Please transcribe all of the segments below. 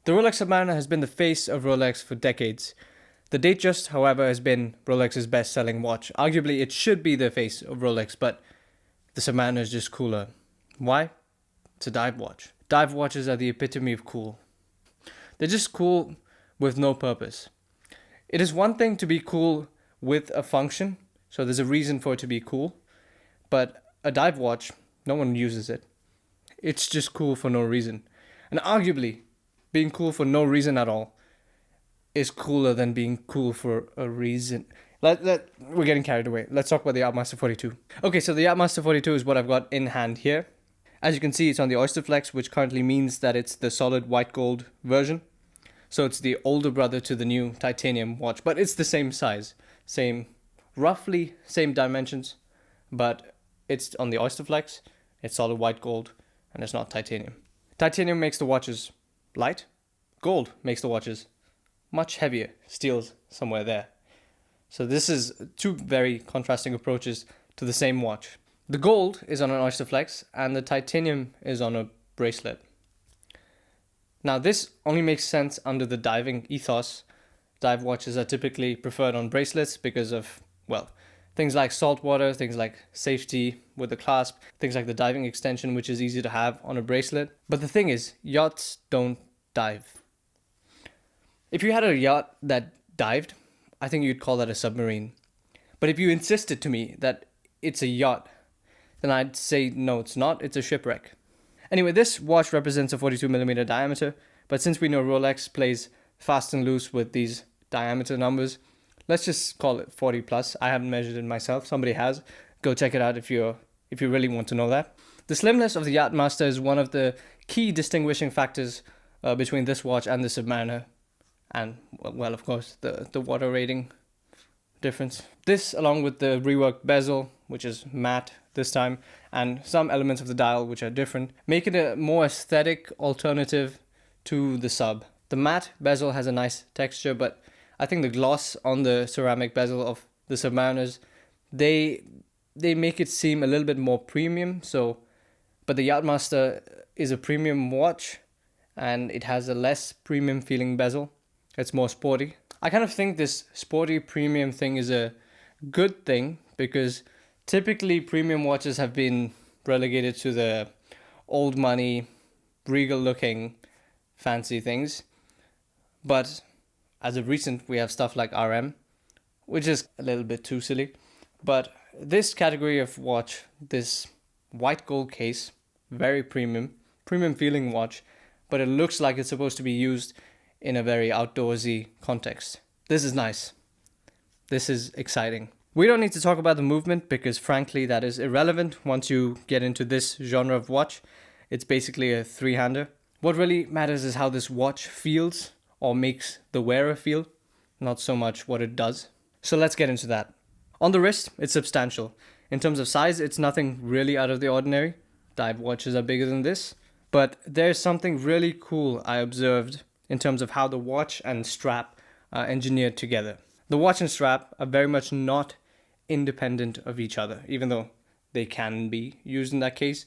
The Rolex Submariner has been the face of Rolex for decades. The Datejust, however, has been Rolex's best-selling watch. Arguably, it should be the face of Rolex, but the Submariner is just cooler. Why? It's a dive watch. Dive watches are the epitome of cool. They're just cool with no purpose. It is one thing to be cool with a function, so there's a reason for it to be cool, but a dive watch, no one uses it. It's just cool for no reason. And arguably, being cool for no reason at all is cooler than being cool for a reason. We're getting carried away. Let's talk about the Yacht Master 42. Okay, so the Yacht Master 42 is what I've got in hand here. As you can see, it's on the Oysterflex, which currently means that it's the solid white gold version. So it's the older brother to the new titanium watch, but it's the same size, roughly same dimensions, but it's on the Oysterflex, it's solid white gold, and it's not titanium. Titanium makes the watches light, gold makes the watches much heavier, steel's somewhere there. So this is two very contrasting approaches to the same watch. The gold is on an Oysterflex and the titanium is on a bracelet. Now this only makes sense under the diving ethos. Dive watches are typically preferred on bracelets because of, well, things like saltwater, things like safety with the clasp, things like the diving extension, which is easy to have on a bracelet. But the thing is, yachts don't dive. If you had a yacht that dived, I think you'd call that a submarine. But if you insisted to me that it's a yacht, then I'd say no, it's not, it's a shipwreck. Anyway, this watch represents a 42mm diameter, but since we know Rolex plays fast and loose with these diameter numbers, let's just call it 40 plus. I haven't measured it myself, somebody has. Go check it out if you really want to know that. The slimness of the Yacht Master is one of the key distinguishing factors between this watch and the Submariner. And, well, of course, the water rating difference. This, along with the reworked bezel, which is matte this time, and some elements of the dial, which are different, make it a more aesthetic alternative to the Sub. The matte bezel has a nice texture, but I think the gloss on the ceramic bezel of the Submariners, they make it seem a little bit more premium. But the Yacht Master is a premium watch, and it has a less premium feeling bezel. It's more sporty. I kind of think this sporty premium thing is a good thing because typically premium watches have been relegated to the old money, regal looking, fancy things. But as of recent, we have stuff like RM, which is a little bit too silly. But this category of watch, this white gold case, very premium feeling watch, but it looks like it's supposed to be used in a very outdoorsy context. This is nice. This is exciting. We don't need to talk about the movement because frankly that is irrelevant once you get into this genre of watch. It's basically a three-hander. What really matters is how this watch feels or makes the wearer feel, not so much what it does. So let's get into that. On the wrist, it's substantial. In terms of size, it's nothing really out of the ordinary. Dive watches are bigger than this. But there's something really cool I observed in terms of how the watch and strap are engineered together. The watch and strap are very much not independent of each other, even though they can be used in that case.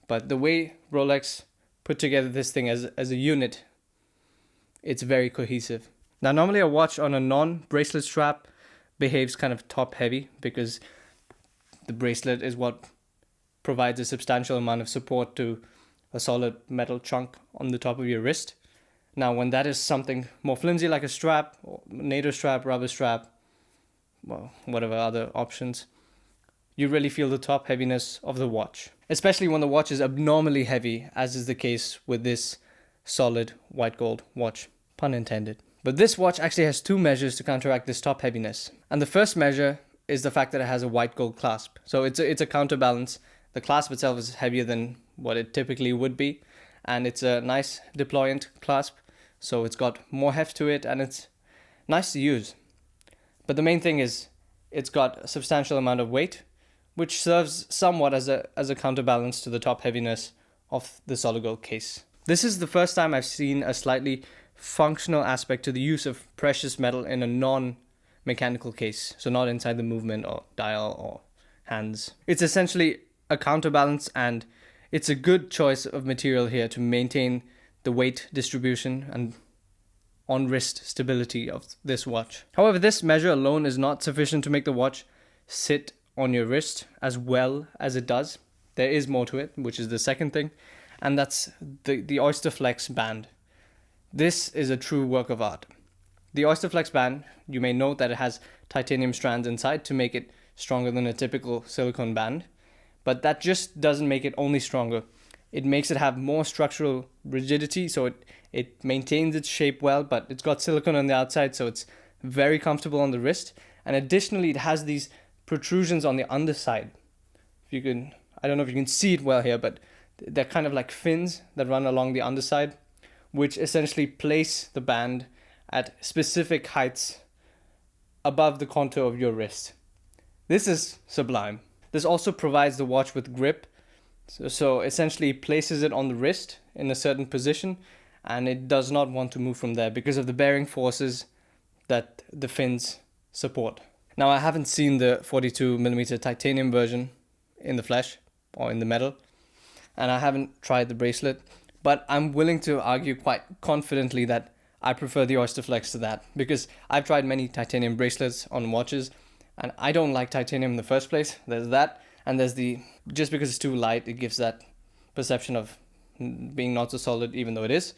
But the way Rolex put together this thing as a unit, it's very cohesive. Now, normally a watch on a non-bracelet strap behaves kind of top-heavy because the bracelet is what provides a substantial amount of support to a solid metal chunk on the top of your wrist. Now, when that is something more flimsy like a strap, or NATO strap, rubber strap, well, whatever other options, you really feel the top heaviness of the watch. Especially when the watch is abnormally heavy, as is the case with this solid white gold watch, pun intended. But this watch actually has two measures to counteract this top heaviness. And the first measure is the fact that it has a white gold clasp. So it's a counterbalance. The clasp itself is heavier than what it typically would be. And it's a nice deployant clasp. So it's got more heft to it and it's nice to use. But the main thing is it's got a substantial amount of weight, which serves somewhat as a counterbalance to the top heaviness of the solid gold case. This is the first time I've seen a slightly functional aspect to the use of precious metal in a non-mechanical case, so not inside the movement or dial or hands. It's essentially a counterbalance, and it's a good choice of material here to maintain the weight distribution and on-wrist stability of this watch. However, this measure alone is not sufficient to make the watch sit on your wrist as well as it does. There is more to it, which is the second thing, and that's the Oysterflex band. This is a true work of art. The Oysterflex band, you may note that it has titanium strands inside to make it stronger than a typical silicone band, but that just doesn't make it only stronger. It makes it have more structural rigidity, so it maintains its shape well, but it's got silicone on the outside, so it's very comfortable on the wrist. And additionally, it has these protrusions on the underside. I don't know if you can see it well here, but they're kind of like fins that run along the underside, which essentially place the band at specific heights above the contour of your wrist. This is sublime. This also provides the watch with grip. So essentially places it on the wrist in a certain position, and it does not want to move from there because of the bearing forces that the fins support. Now, I haven't seen the 42mm titanium version in the flesh or in the metal, and I haven't tried the bracelet, but I'm willing to argue quite confidently that I prefer the Oysterflex to that, because I've tried many titanium bracelets on watches, and I don't like titanium in the first place. There's that. And there's just because it's too light, it gives that perception of being not so solid, even though it is.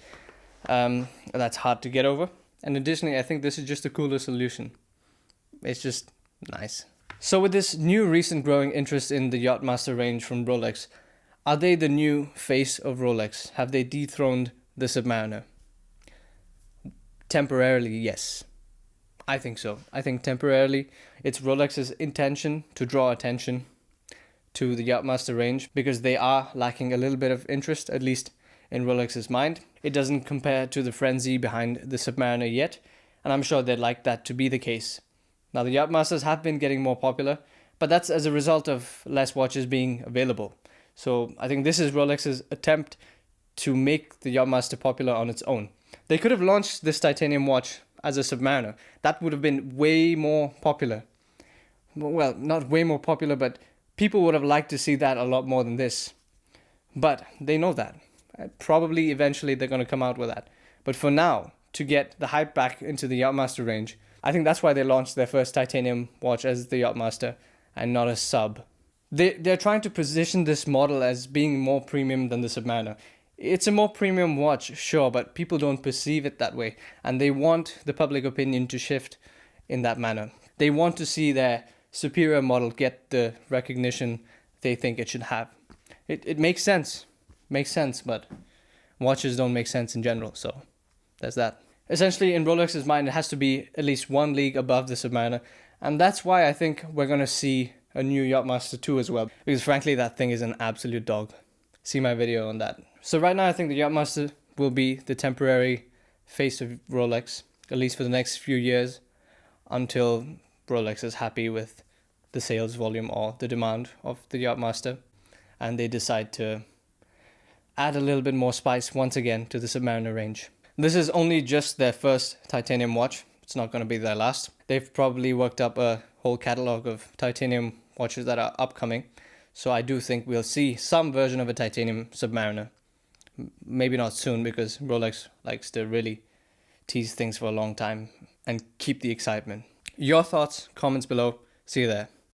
That's hard to get over. And additionally, I think this is just a cooler solution. It's just nice. So with this new recent growing interest in the Yacht Master range from Rolex, are they the new face of Rolex? Have they dethroned the Submariner? Temporarily, yes. I think so. I think temporarily it's Rolex's intention to draw attention to the Yacht Master range, because they are lacking a little bit of interest, at least in Rolex's mind. It doesn't compare to the frenzy behind the Submariner yet, and I'm sure they'd like that to be the case. Now, the Yacht Masters have been getting more popular, but that's as a result of less watches being available. So I think this is Rolex's attempt to make the Yacht Master popular on its own. They could have launched this titanium watch as a Submariner. That would have been way more popular. Well, not way more popular, but people would have liked to see that a lot more than this. But they know that. Probably eventually they're going to come out with that. But for now, to get the hype back into the Yacht Master range, I think that's why they launched their first titanium watch as the Yacht Master and not a sub. They're trying to position this model as being more premium than the Submariner. It's a more premium watch, sure, but people don't perceive it that way. And they want the public opinion to shift in that manner. They want to see their superior model get the recognition they think it should have. It makes sense. Makes sense, but watches don't make sense in general, so there's that. Essentially, in Rolex's mind, it has to be at least one league above the Submariner, and that's why I think we're going to see a new Yacht Master 2 as well, because frankly, that thing is an absolute dog. See my video on that. So right now, I think the Yacht Master will be the temporary face of Rolex, at least for the next few years, until Rolex is happy with the sales volume or the demand of the Yacht Master, and they decide to add a little bit more spice once again to the Submariner range. This is only just their first titanium watch. It's not going to be their last. They've probably worked up a whole catalog of titanium watches that are upcoming, so I do think we'll see some version of a titanium Submariner. Maybe not soon, because Rolex likes to really tease things for a long time and keep the excitement. Your thoughts, comments below. See you there.